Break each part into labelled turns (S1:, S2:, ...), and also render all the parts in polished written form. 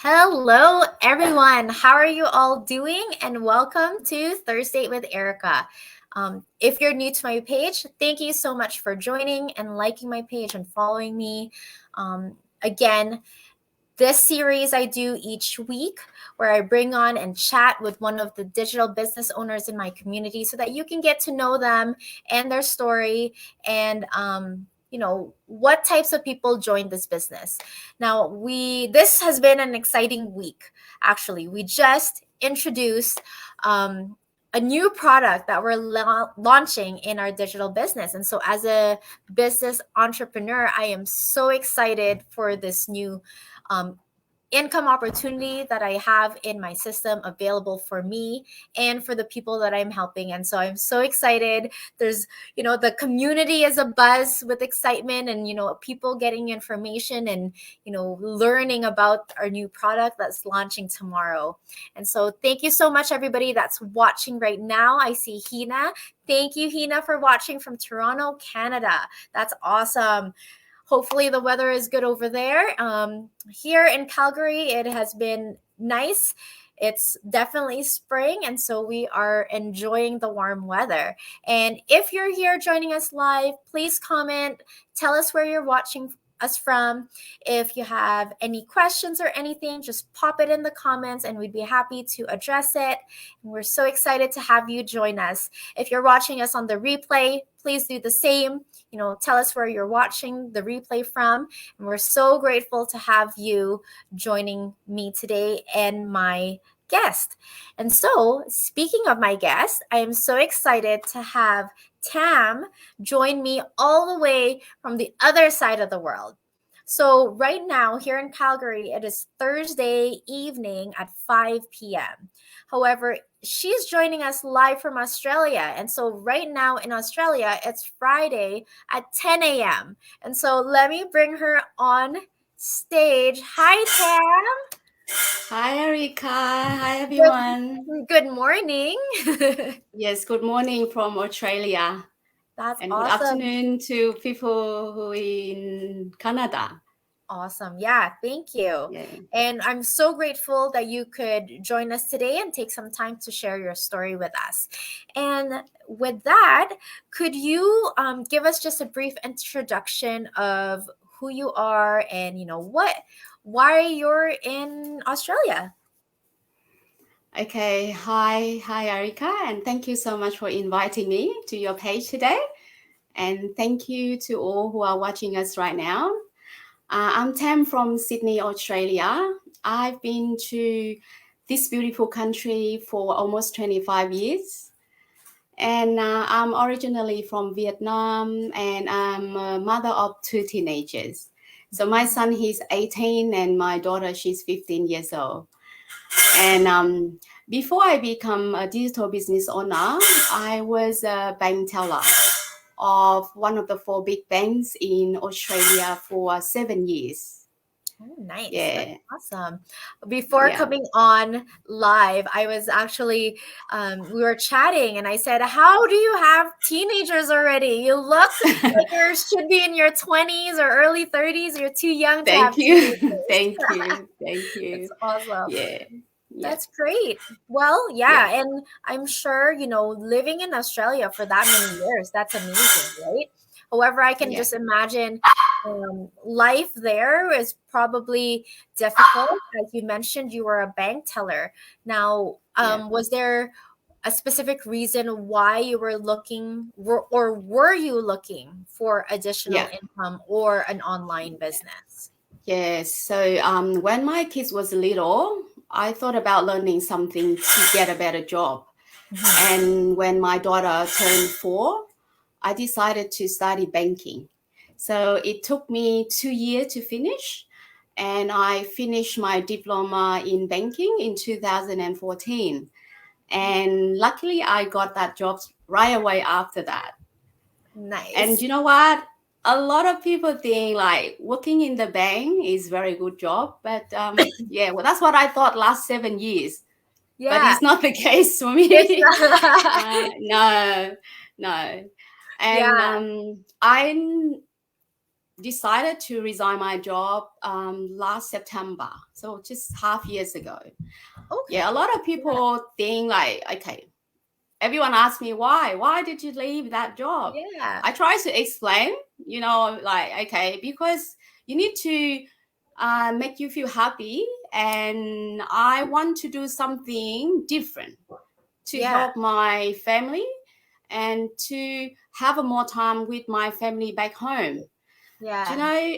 S1: Hello, everyone. How are you all doing? And welcome to Thursdate with Erika. If you're new to my page, thank you so much for joining and liking my page and following me. Again, this series I do each week where I bring on and chat with one of the digital business owners in my community so that you can get to know them and their story and what types of people join this business. Now, this has been an exciting week. Actually, we just introduced a new product that we're launching in our digital business. And so as a business entrepreneur, I am so excited for this new income opportunity that I have in my system available for me and for the people that I'm helping. And so I'm so excited. There's, the community is a buzz with excitement and, people getting information and, learning about our new product that's launching tomorrow. And so thank you so much, everybody that's watching right now. I see Hina. Thank you, Hina, for watching from Toronto, Canada. That's awesome. Hopefully the weather is good over there. Here in Calgary, it has been nice. It's definitely spring, and so we are enjoying the warm weather. And if you're here joining us live, please comment. Tell us where you're watching us from. If you have any questions or anything, just pop it in the comments and we'd be happy to address it. And we're so excited to have you join us. If you're watching us on the replay, please do the same. Tell us where you're watching the replay from. And we're so grateful to have you joining me today and my guest. And so, speaking of my guest, I am so excited to have Tam join me all the way from the other side of the world. So right now here in Calgary, it is Thursday evening at 5 p.m. However, she's joining us live from Australia. And so right now in Australia, it's Friday at 10 a.m. And so let me bring her on stage. Hi, Tam.
S2: Hi, Erika. Hi, everyone.
S1: Good morning.
S2: Yes, good morning from Australia.
S1: That's
S2: and
S1: awesome.
S2: Good afternoon to people who are in Canada.
S1: Awesome. Yeah, thank you.
S2: Yeah.
S1: And I'm so grateful that you could join us today and take some time to share your story with us. And with that, could you give us just a brief introduction of who you are and, why you're in Australia?
S2: Okay. Hi, Erika, and thank you so much for inviting me to your page today. And thank you to all who are watching us right now. I'm Tam from Sydney, Australia. I've been to this beautiful country for almost 25 years. And I'm originally from Vietnam, and I'm a mother of two teenagers. So my son, he's 18, and my daughter, she's 15 years old. And before I become a digital business owner, I was a bank teller of one of the 4 big banks in Australia for 7 years.
S1: Oh, nice.
S2: Yeah.
S1: That's awesome. Before coming on live, I was actually, we were chatting and I said, how do you have teenagers already? You look like you should be in your 20s or early 30s. You're too young to have teenagers.
S2: Thank you. Thank you.
S1: That's awesome.
S2: Yeah.
S1: That's great. Well, yeah. And I'm sure, living in Australia for that many years, that's amazing, right? However, I can just imagine life there is probably difficult. As you mentioned, you were a bank teller. Now, was there a specific reason why you were looking or were you looking for additional income or an online business?
S2: Yes. So when my kids was little, I thought about learning something to get a better job. And when my daughter turned 4, I decided to study banking. So it took me 2 years to finish. And I finished my diploma in banking in 2014. And luckily, I got that job right away after that.
S1: Nice.
S2: And you know what? A lot of people think like working in the bank is very good job. But well, that's what I thought last 7 years.
S1: Yeah.
S2: But it's not the case for me. No. And decided to resign my job last September, so just half years ago.
S1: Okay.
S2: Yeah, a lot of people think like, okay, everyone asks me why did you leave that job?
S1: Yeah.
S2: I try to explain, like, okay, because you need to make you feel happy, and I want to do something different to
S1: Yeah.
S2: help my family and to have a more time with my family back home. Do you
S1: Yeah.
S2: know,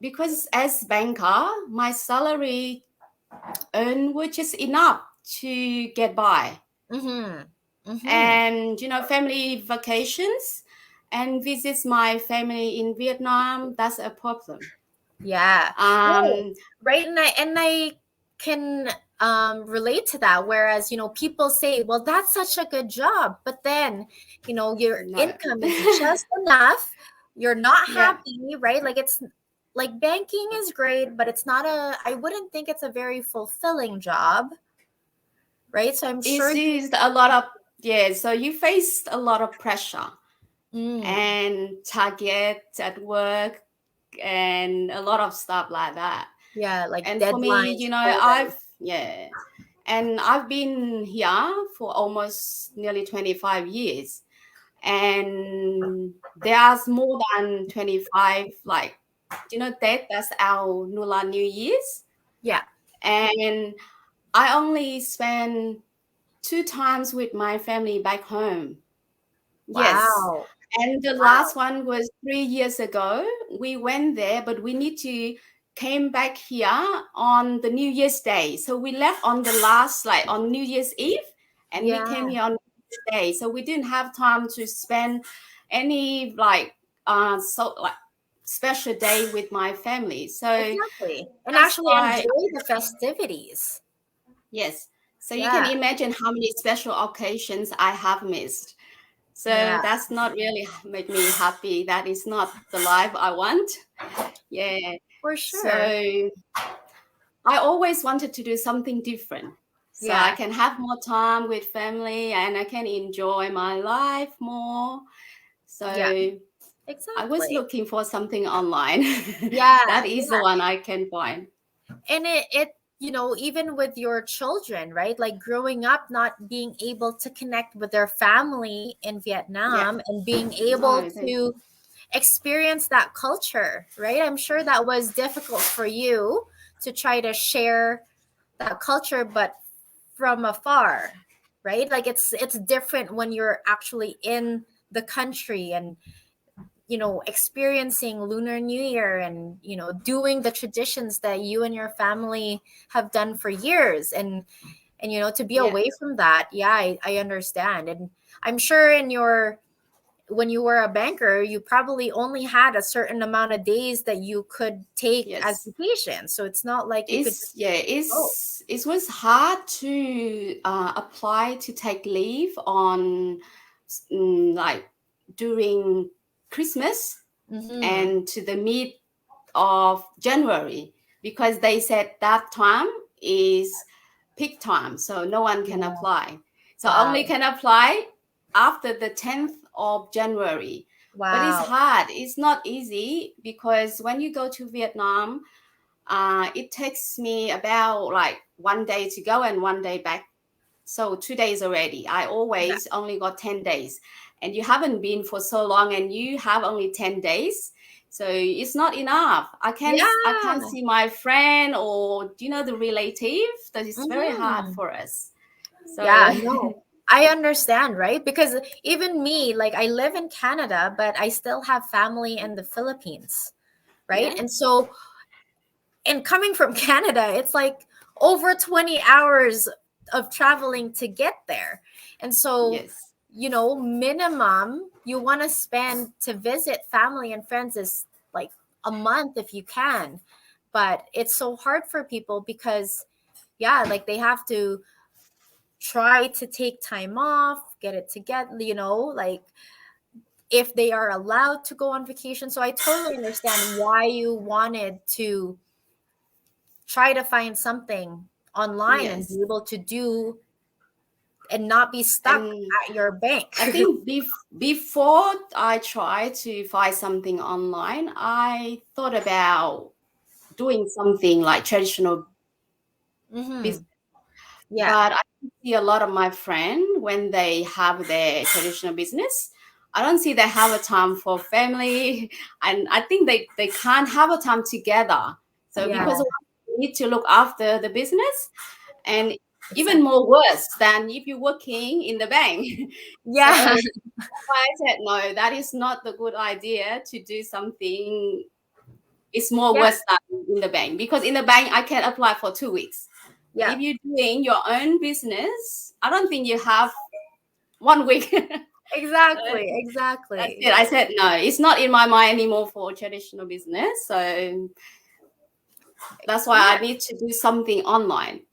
S2: because as banker, my salary earn which is enough to get by.
S1: Mm-hmm. Mm-hmm.
S2: And family vacations and visits my family in Vietnam, that's a problem.
S1: Yeah. No,
S2: um
S1: right. And I can relate to that. Whereas, people say, well, that's such a good job, but then, your
S2: no.
S1: income is just enough. You're not
S2: Yeah,
S1: happy, right? Like it's like banking is great, but it's not I wouldn't think it's a very fulfilling job, right? So I'm sure
S2: it's
S1: you
S2: just a lot of, yeah, so you face a lot of pressure
S1: mm,
S2: and target at work and a lot of stuff like that.
S1: yeah, like
S2: And for me,
S1: deadlines, quotas.
S2: I've been here for almost nearly 25 years, and there's more than 25, like, that's our Nula New Year's.
S1: Yeah.
S2: And I only spend 2 times with my family back home. Yes.
S1: Wow.
S2: And the
S1: Wow.
S2: last one was 3 years ago. We went there, but we need to came back here on the New Year's Day. So we left on the last, like on New Year's Eve, and we
S1: Yeah,
S2: came here on New Year's Day. So we didn't have time to spend any like special day with my family. So
S1: exactly. And
S2: that's
S1: actually
S2: why,
S1: enjoy the festivities.
S2: yes. So you can
S1: Yeah.
S2: imagine how many special occasions I have missed. So
S1: Yeah,
S2: that's not really make me happy. That is not the life I want. Yeah.
S1: for
S2: So
S1: sure.
S2: I always wanted to do something different. So I
S1: Yeah.
S2: can have more time with family and I can enjoy my life more. So
S1: Yeah,
S2: I was
S1: exactly.
S2: looking for something online.
S1: Yeah.
S2: That is the
S1: Yeah.
S2: one I can find.
S1: And even with your children, right? Like growing up, not being able to connect with their family in
S2: Yeah.
S1: Vietnam and being able
S2: Oh, thank
S1: to experience that culture, right? I'm sure that was difficult for you to try to share that culture, but from afar, right? Like it's different when you're actually in the country and experiencing Lunar New Year and doing the traditions that you and your family have done for years, and to be
S2: yeah.
S1: away from that. Yeah, I understand. And I'm sure when you were a banker, you probably only had a certain amount of days that you could take as
S2: Yes.
S1: vacation, so it's not like you could just go.
S2: It was hard to apply to take leave on like during Christmas
S1: Mm-hmm.
S2: and to the mid of January, because they said that time is peak time, so no one can
S1: Yeah.
S2: apply. So only
S1: Wow.
S2: can apply after the 10th of January. But it's
S1: Wow.
S2: hard. It's not easy because when you go to Vietnam, it takes me about like 1 day to go and 1 day back. So 2 days already. I
S1: Yeah.
S2: always only got 10 days. And you haven't been for so long and you have only 10 days. So it's not enough. I can't
S1: Yeah.
S2: see my friend or the relative. That is very hard
S1: Mm-hmm.
S2: for us. So
S1: Yeah, no, I understand, right? Because even me, like I live in Canada, but I still have family in the Philippines, right?
S2: yeah.
S1: And so, and coming from Canada, it's like over 20 hours of traveling to get there. And so,
S2: Yes.
S1: minimum you want to spend to visit family and friends is like a month if you can. But it's so hard for people because, yeah, like they have to try to take time off, get it together, like if they are allowed to go on vacation. So I totally understand why you wanted to try to find something online and be
S2: Yes.
S1: able to do and not be stuck
S2: And
S1: at your bank.
S2: I think before I try to find something online, I thought about doing something like traditional business.
S1: Yeah.
S2: But I see a lot of my friends when they have their traditional business, I don't see they have a time for family, and I think they can't have a time together. So
S1: Yeah.
S2: because we need to look after the business, and even
S1: Exactly.
S2: more worse than if you're working in the bank. So
S1: Yeah.
S2: I said no, that is not the good idea to do something. It's more
S1: Yeah.
S2: worse than in the bank, because in the bank I can apply for 2 weeks. But
S1: Yeah.
S2: if you're doing your own business, I don't think you have 1 week. So
S1: Exactly.
S2: that's
S1: Exactly.
S2: it. I said no, it's not in my mind anymore for traditional business. So that's why
S1: Yeah.
S2: I need to do something online.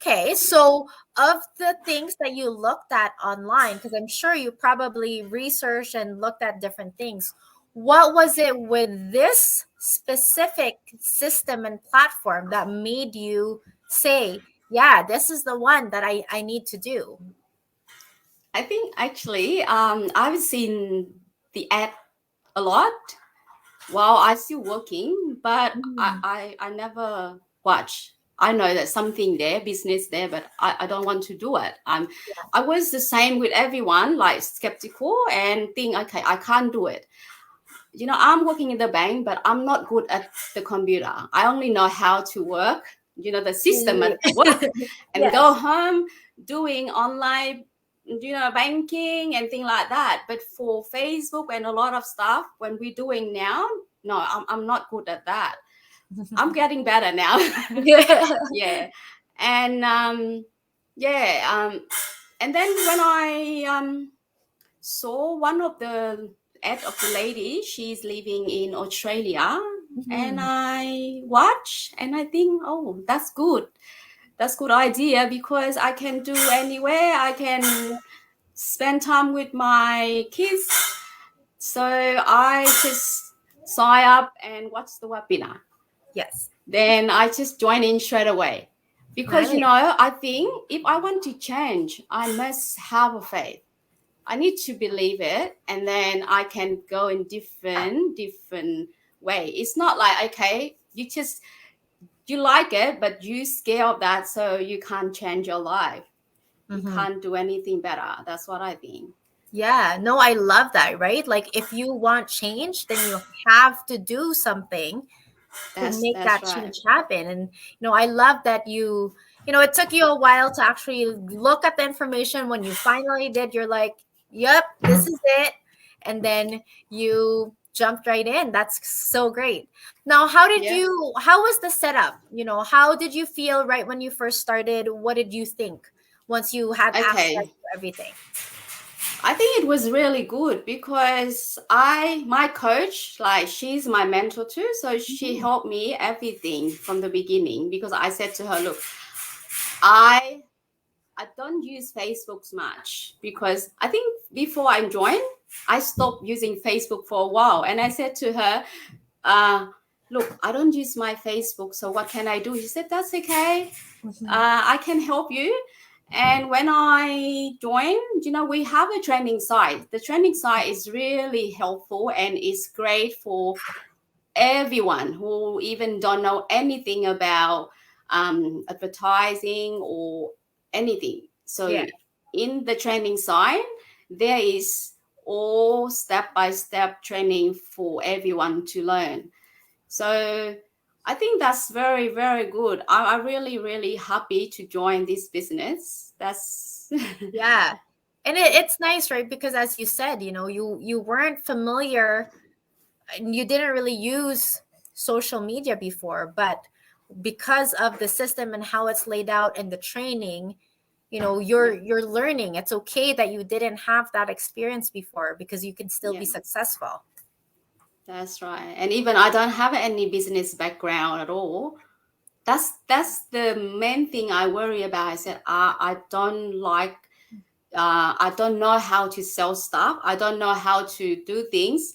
S1: Okay, so of the things that you looked at online, because I'm sure you probably researched and looked at different things, what was it with this specific system and platform that made you say, yeah, this is the one that I need to do?
S2: I think actually, I've seen the ad a lot while I still working, but
S1: Mhm.
S2: I never watch. I know that something there, business there, but I don't want to do it. I was the same with everyone, like skeptical and think, okay, I can't do it. I'm working in the bank, but I'm not good at the computer. I only know how to work, the system at
S1: Yeah.
S2: work, and
S1: Yes.
S2: go home doing online, banking and things like that. But for Facebook and a lot of stuff, when we're doing now, no, I'm not good at that. I'm getting better now.
S1: Yeah.
S2: Yeah. And yeah, and then when I saw one of the ad of the lady, she's living in Australia, and
S1: Mhm.
S2: I watch and I think, oh, that's good. That's good idea, because I can do anywhere. I can spend time with my kids. So I just sign up and watch the webinar.
S1: Yes.
S2: Then I just join in straight away. Because,
S1: Nice.
S2: I think if I want to change, I must have a faith. I need to believe it, and then I can go in different way. It's not like, okay, you like it, but you scared of that, so you can't change your life. You
S1: Mhm.
S2: can't do anything better. That's what I think.
S1: Yeah, no, I love that, right? Like if you want change, then you have to do something to make
S2: That's
S1: that
S2: right.
S1: change happen. And I love that it took you a while to actually look at the information. When you finally did, you're like, yep, this is it. And then you jumped right in. That's so great. Now,
S2: Yeah.
S1: how was the setup? How did you feel right when you first started? What did you think once you had access
S2: Okay.
S1: to everything?
S2: I think it was really good, because my coach, like, she's my mentor too, so she
S1: Mhm.
S2: helped me everything from the beginning, because I said to her, look, I I don't use Facebook much, because I think before I joined, I stopped using Facebook for a while. And I said to her, look, I don't use my Facebook, so what can I do? She said, that's okay.
S1: Mhm.
S2: I can help you. And when I joined, we have a training site. The training site is really helpful, and it's great for everyone who even don't know anything about advertising or anything. So
S1: Yeah.
S2: in the training side, there is all step-by-step training for everyone to learn. So I think that's very, very good. I'm really, really happy to join this business. That's
S1: Yeah. And it's nice, right? Because as you said, you weren't familiar and you didn't really use social media before, but because of the system and how it's laid out and the training,
S2: yeah,
S1: you're learning. It's okay that you didn't have that experience before because you can still
S2: yeah.
S1: be successful.
S2: That's right. And even I don't have any business background at all. That's the main thing I worry about. I said, I don't like, I don't know how to sell stuff. I don't know how to do things.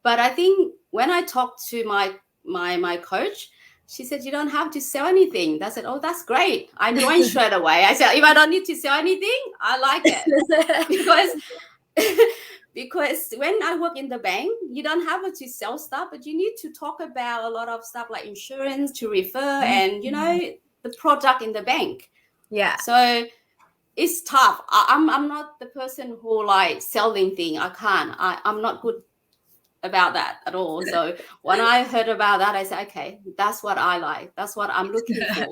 S2: But I think when I talk to my coach, She said, you don't have to sell anything. I said, oh, that's great. I joined straight away. I said, if I don't need to sell anything, I like it. because because when I work in the bank, you don't have to sell stuff, but you need to talk about a lot of stuff like insurance to refer and, you know, the product in the bank.
S1: Yeah.
S2: So it's tough. I'm not the person who like selling thing. I can't. I'm not good about that at all. So when I heard about that, I said, okay, that's what I like. That's what I'm looking for.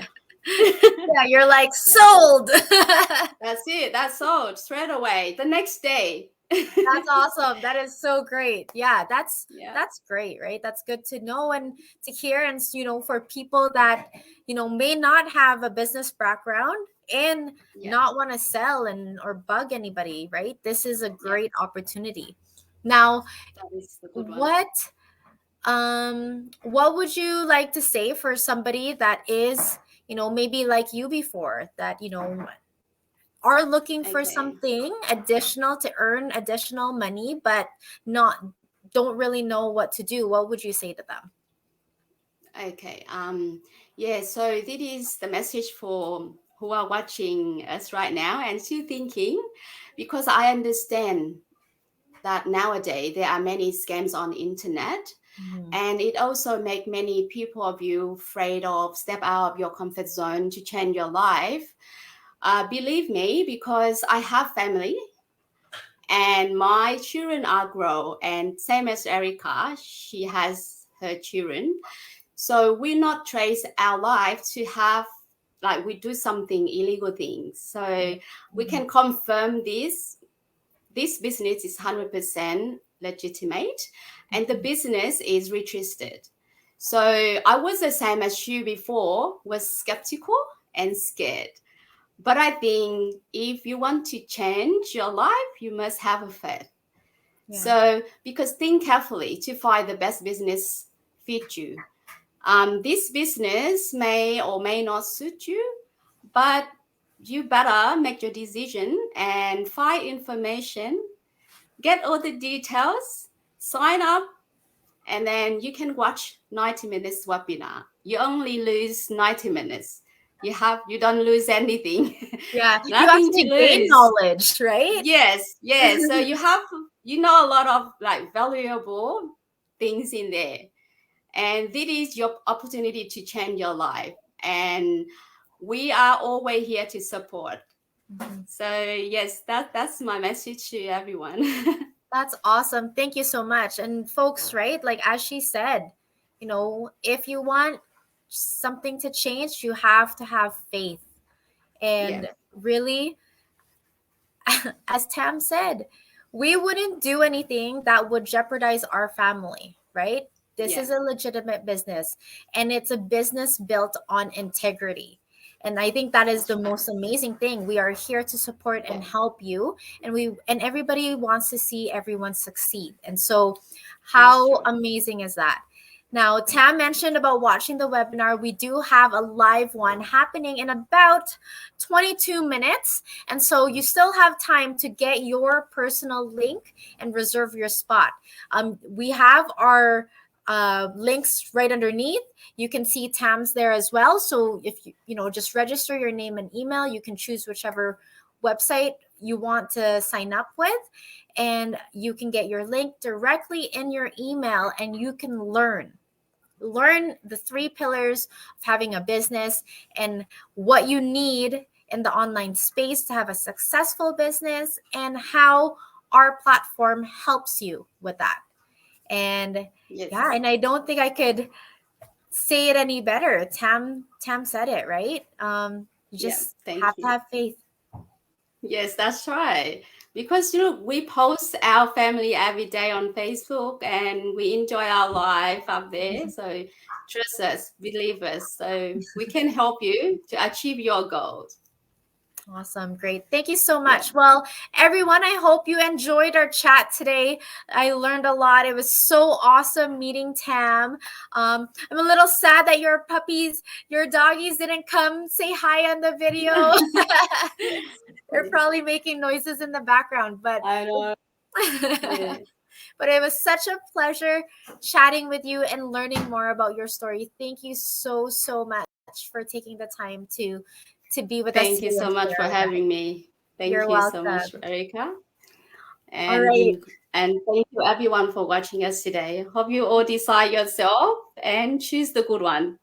S1: Yeah, you're like sold.
S2: That's it. That's sold straight away. The next day.
S1: That's awesome. That is so great. Yeah, that's
S2: Yeah.
S1: great, right? That's good to know and to hear. And for people that may not have a business background and not want to sell or bug anybody, right? This is a great opportunity. Now,
S2: that is the good one.
S1: what would you like to say for somebody that is maybe like you before, that are looking for something additional to earn additional money, but don't really know what to do? What would you say to them?
S2: Okay. Yeah. So this is the message for who are watching us right now and still thinking, because I understand that nowadays there are many scams on the internet, and it also make many people of you afraid of step out of your comfort zone to change your life. Believe me, because I have family and my children are grown, and same as Erika, she has her children. So we not trace our life to have like we do something illegal things. So we can confirm this business is 100% legitimate and the business is registered. So I was the same as you before, was skeptical and scared. But I think if you want to change your life, you must have a faith. Yeah. So because think carefully to find the best business fit you. This business may or may not suit you, but you better make your decision and find information, get all the details, sign up, and then you can watch 90 minutes webinar. You only lose 90 minutes. You don't lose anything.
S1: Yeah,
S2: Nothing to
S1: gain
S2: lose.
S1: knowledge, right?
S2: Yes. So you know a lot of like valuable things in there. And this is your opportunity to change your life. And we are always here to support. So yes, that's my message to everyone.
S1: That's awesome. Thank you so much. And folks, right? Like as she said, if you want something to change, you have to have faith. And really, as Tam said, we wouldn't do anything that would jeopardize our family, right? This is a legitimate business, and it's a business built on integrity. And I think that is the most amazing thing. We are here to support and help you, and everybody wants to see everyone succeed. And so how amazing is that? Now, Tam mentioned about watching the webinar. We do have a live one happening in about 22 minutes. And so you still have time to get your personal link and reserve your spot. We have our links right underneath. You can see Tam's there as well. So if you just register your name and email, you can choose whichever website you want to sign up with, and you can get your link directly in your email, and you can learn the 3 pillars of having a business and what you need in the online space to have a successful business, and how our platform helps you with that. And and I don't think I could say it any better. Tam said it, right? You just have to have faith.
S2: Yes, that's right. Because we post our family every day on Facebook and we enjoy our life up there. So trust us, believe us. So we can help you to achieve your goals.
S1: Awesome. Great. Thank you so much. Well, everyone, I hope you enjoyed our chat today. I learned a lot. It was so awesome meeting Tam. I'm a little sad that your doggies didn't come say hi on the video. They're probably making noises in the background, but
S2: I know. Yeah.
S1: But it was such a pleasure chatting with you and learning more about your story. Thank you so, so much for taking the time to be with us
S2: Thank
S1: today
S2: you
S1: and
S2: so much
S1: share
S2: for
S1: that.
S2: having me.
S1: You're
S2: Thank you so much,
S1: welcome.
S2: Erika.
S1: All right.
S2: And thank you everyone for watching us today. Hope you all decide yourself and choose the good one.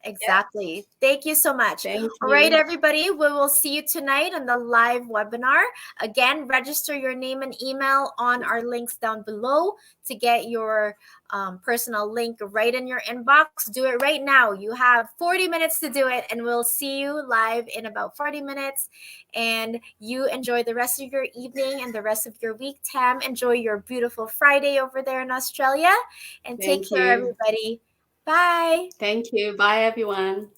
S1: Exactly. Thank you so much.
S2: Thank
S1: All right,
S2: you.
S1: everybody. We will see you tonight on the live webinar. Again, register your name and email on our links down below to get your personal link right in your inbox. Do it right now. You have 40 minutes to do it, and we'll see you live in about 40 minutes. And you enjoy the rest of your evening and the rest of your week. Tam, enjoy your beautiful Friday over there in Australia. And take
S2: Thank
S1: care,
S2: you.
S1: everybody. Bye.
S2: Thank you. Bye, everyone.